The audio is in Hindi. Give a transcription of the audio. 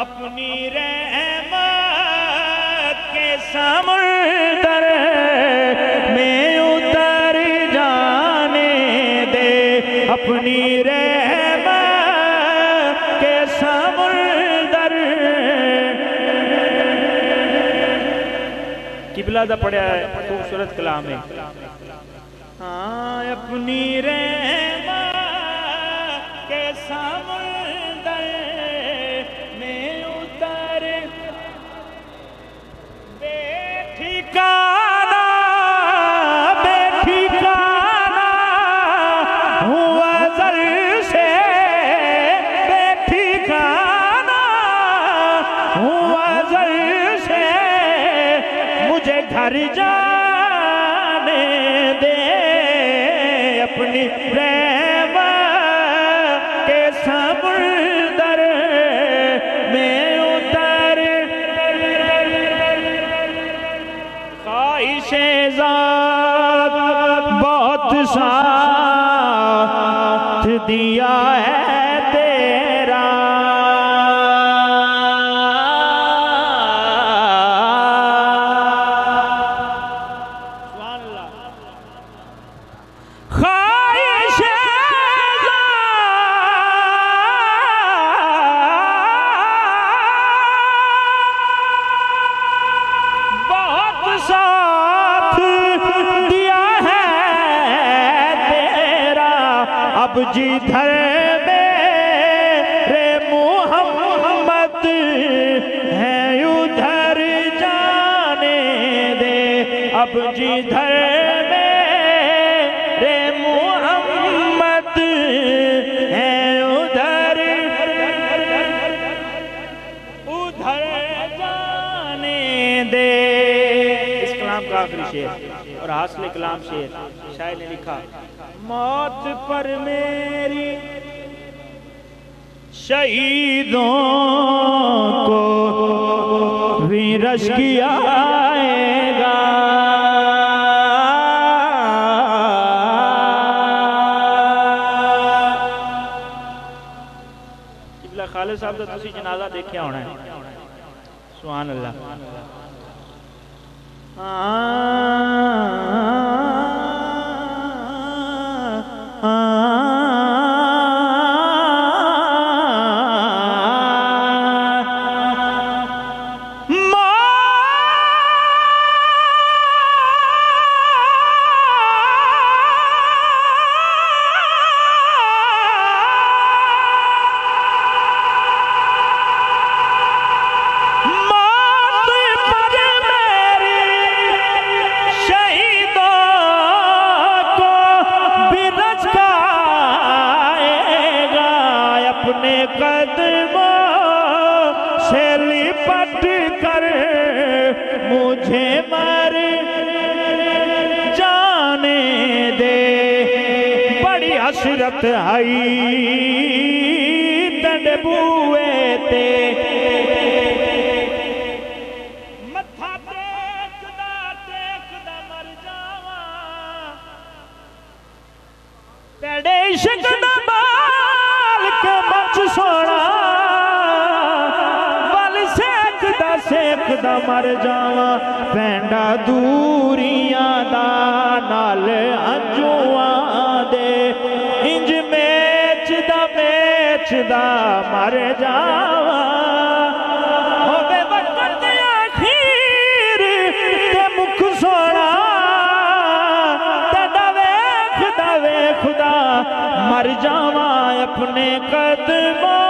अपनी रहमत के समुंदर में उतर जाने दे, अपनी रहमत के समुंदर। किबला दा पढ़िया है, खूबसूरत कलाम है। हाँ, अपनी रहमत के समुंदर में उतर, बेठिकाना बेठिकाना हुआ जर से, बेठिकाना हुआ जर से, मुझे घर जाने दे, अपनी रहमत के समुंदर में उतर। ख्वाहिशे ज़ात बहुत साथ दिया है तेरा, अब जिधर मेरे मोहम्मद है उधर जाने दे, अब जिधर मेरे मोहम्मद है उधर उधर जाने दे। इस कलाम का आखिरी शेर और हासिल कलाम शेर शायर ने लिखा, मौत पर मेरी शहीदों को भी रश किया आएगा, किबला खालिद साहब का तुसी जनाजा देखिया होना है। सुभान अल्लाह। मुझे मर जाने दे, बड़ी हसरत आई तेरे बुए ते, मत्था टेकदा टेकदा मर जावा, तेरे इश्क दा बाल के मच सोना, सेकदा मर जावा, पैंडा दूरियां दा नाल अंजुआं दे, इंज मेचदा मर जावा, होवे वक्त आखिर ते मुख सोना, तेरा वेखदा वेखदा मर जावा, अपने कदमां